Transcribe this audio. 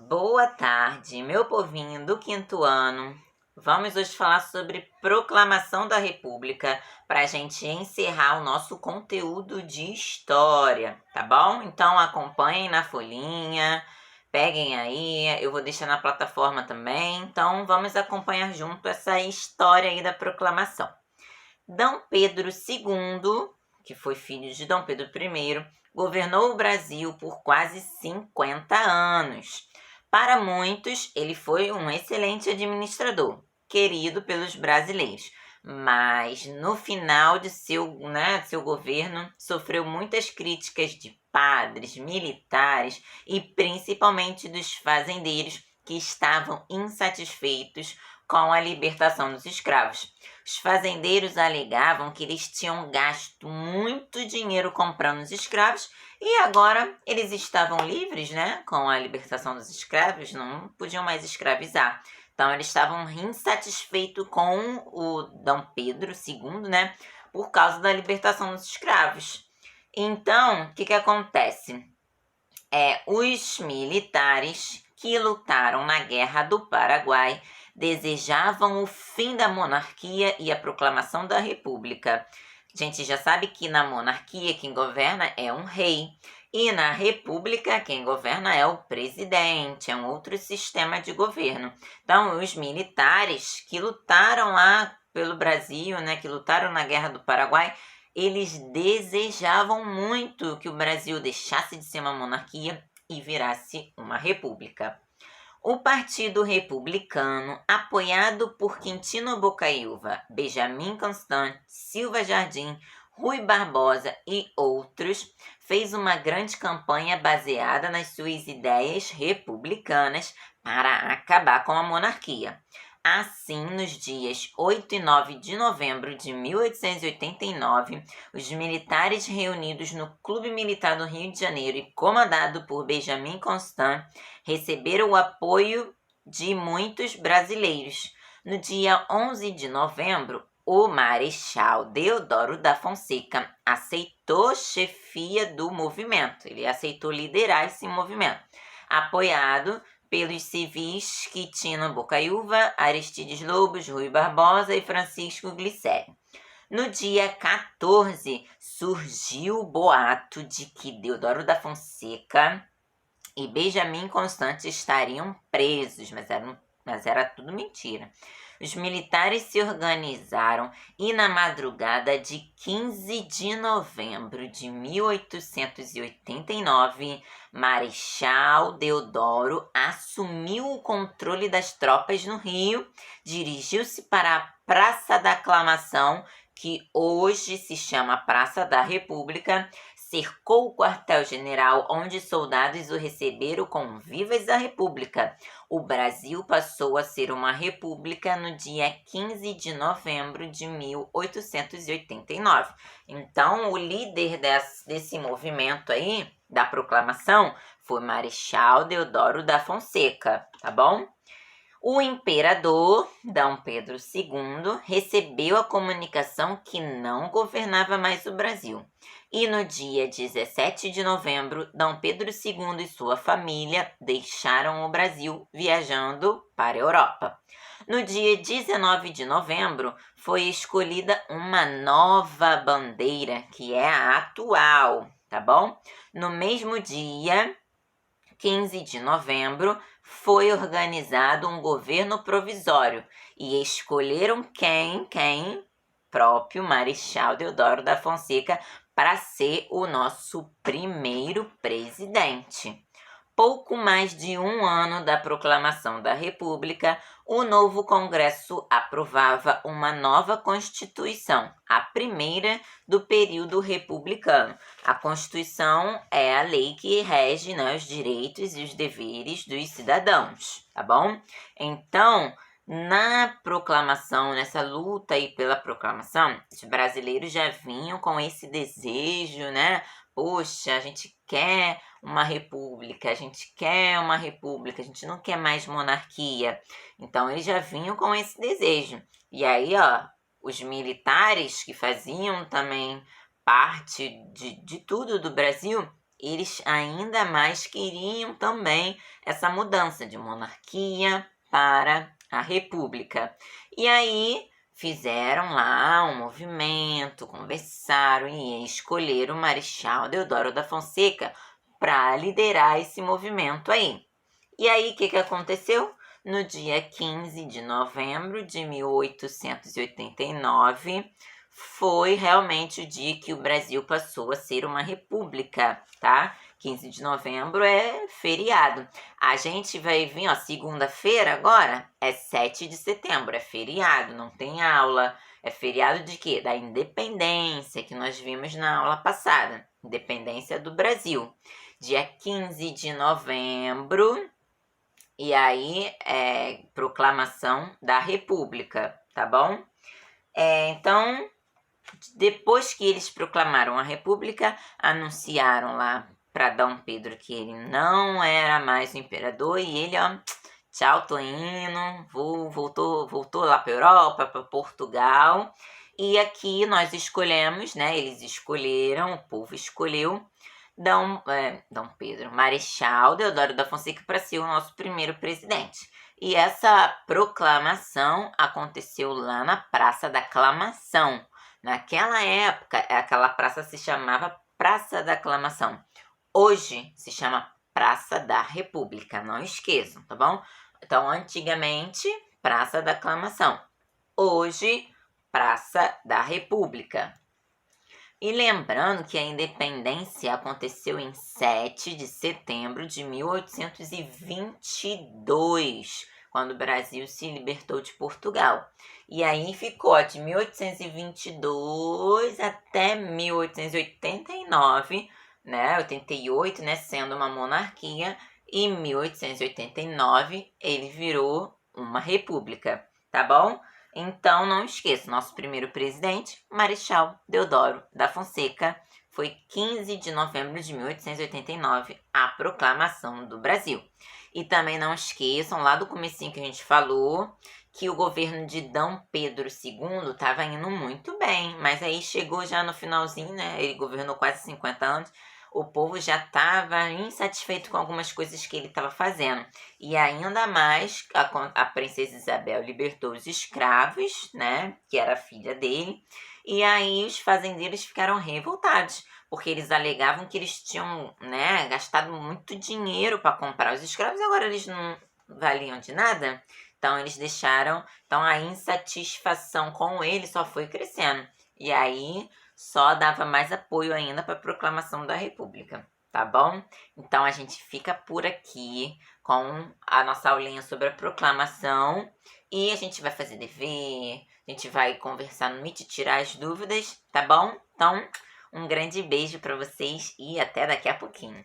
Boa tarde, meu povinho do quinto ano. Vamos hoje falar sobre Proclamação da República para a gente encerrar o nosso conteúdo de história, tá bom? Então acompanhem na folhinha, peguem aí, eu vou deixar na plataforma também. Então vamos acompanhar junto essa história aí da proclamação. D. Pedro II, que foi filho de D. Pedro I, governou o Brasil por quase 50 anos. Para muitos, ele foi um excelente administrador, querido pelos brasileiros, mas no final de seu governo sofreu muitas críticas de padres, militares e principalmente dos fazendeiros que estavam insatisfeitos com a libertação dos escravos. Os fazendeiros alegavam que eles tinham gasto muito dinheiro comprando os escravos e agora eles estavam livres, né? Com a libertação dos escravos, não podiam mais escravizar. Então, eles estavam insatisfeitos com o D. Pedro II, né? Por causa da libertação dos escravos. Então, o que acontece? Os militares que lutaram na Guerra do Paraguai desejavam o fim da monarquia e a proclamação da república. A gente já sabe que na monarquia quem governa é um rei e na república quem governa é o presidente, é um outro sistema de governo. Então, os militares que lutaram lá pelo Brasil, né, que lutaram na Guerra do Paraguai, eles desejavam muito que o Brasil deixasse de ser uma monarquia e virasse uma república. O Partido Republicano, apoiado por Quintino Bocaiúva, Benjamin Constant, Silva Jardim, Rui Barbosa e outros, fez uma grande campanha baseada nas suas ideias republicanas para acabar com a monarquia. Assim, nos dias 8 e 9 de novembro de 1889, os militares reunidos no Clube Militar do Rio de Janeiro e comandado por Benjamin Constant receberam o apoio de muitos brasileiros. No dia 11 de novembro, o Marechal Deodoro da Fonseca aceitou chefia do movimento. Ele aceitou liderar esse movimento, apoiado pelos civis Quintino Bocaiúva, Aristides Lobos, Rui Barbosa e Francisco Glicério. No dia 14, surgiu o boato de que Deodoro da Fonseca e Benjamin Constant estariam presos, mas era tudo mentira. Os militares se organizaram e na madrugada de 15 de novembro de 1889, Marechal Deodoro assumiu o controle das tropas no Rio, dirigiu-se para a Praça da Aclamação, que hoje se chama Praça da República, cercou o quartel-general, onde soldados o receberam com vivas da República. O Brasil passou a ser uma república no dia 15 de novembro de 1889. Então, o líder desse movimento aí, da proclamação, foi Marechal Deodoro da Fonseca, tá bom? O imperador, D. Pedro II, recebeu a comunicação que não governava mais o Brasil. E no dia 17 de novembro, D. Pedro II e sua família deixaram o Brasil, viajando para a Europa. No dia 19 de novembro, foi escolhida uma nova bandeira, que é a atual, tá bom? No mesmo dia, 15 de novembro, foi organizado um governo provisório e escolheram quem? Próprio Marechal Deodoro da Fonseca para ser o nosso primeiro presidente. Pouco mais de um ano da proclamação da República, o novo Congresso aprovava uma nova Constituição, a primeira do período republicano. A Constituição é a lei que rege, né, os direitos e os deveres dos cidadãos, tá bom? Então, na proclamação, nessa luta aí pela proclamação, os brasileiros já vinham com esse desejo, né? Poxa, a gente quer uma república, a gente quer uma república, a gente não quer mais monarquia. Então, eles já vinham com esse desejo. E aí, ó, os militares que faziam também parte de tudo do Brasil, eles ainda mais queriam também essa mudança de monarquia para a república. E aí fizeram lá um movimento, conversaram e escolheram o Marechal Deodoro da Fonseca para liderar esse movimento aí. E aí, o que aconteceu? No dia 15 de novembro de 1889, foi realmente o dia que o Brasil passou a ser uma república, tá? 15 de novembro é feriado. A gente vai vir, ó, segunda-feira agora é 7 de setembro, é feriado, não tem aula. É feriado de quê? Da independência, que nós vimos na aula passada. Independência do Brasil. Dia 15 de novembro, e aí é proclamação da República, tá bom? Então, depois que eles proclamaram a República, anunciaram lá para Dom Pedro que ele não era mais o imperador e ele, ó, tchau, tô indo, voltou lá para Europa, para Portugal. E aqui nós escolhemos, né? Eles escolheram, o povo escolheu Dom Pedro, Marechal Deodoro da Fonseca para ser o nosso primeiro presidente. E essa proclamação aconteceu lá na Praça da Aclamação. Naquela época, aquela praça se chamava Praça da Aclamação. Hoje se chama Praça da República, não esqueçam, tá bom? Então, antigamente, Praça da Aclamação. Hoje, Praça da República. E lembrando que a independência aconteceu em 7 de setembro de 1822, quando o Brasil se libertou de Portugal. E aí ficou de 1822 até 1889, né? 88, né? Sendo uma monarquia. E em 1889 ele virou uma república, tá bom? Então, não esqueça, nosso primeiro presidente, Marechal Deodoro da Fonseca, foi 15 de novembro de 1889, a proclamação do Brasil. E também não esqueçam, lá do comecinho que a gente falou, que o governo de Dom Pedro II estava indo muito bem, mas aí chegou já no finalzinho, né? Ele governou quase 50 anos, o povo já estava insatisfeito com algumas coisas que ele estava fazendo. E ainda mais, a princesa Isabel libertou os escravos, né, que era a filha dele, e aí os fazendeiros ficaram revoltados, porque eles alegavam que eles tinham, né, gastado muito dinheiro para comprar os escravos e agora eles não valiam de nada. Então eles deixaram, então a insatisfação com ele só foi crescendo. E aí só dava mais apoio ainda para a proclamação da República, tá bom? Então a gente fica por aqui com a nossa aulinha sobre a proclamação e a gente vai fazer dever, a gente vai conversar no Meet, tirar as dúvidas, tá bom? Então, um grande beijo para vocês e até daqui a pouquinho.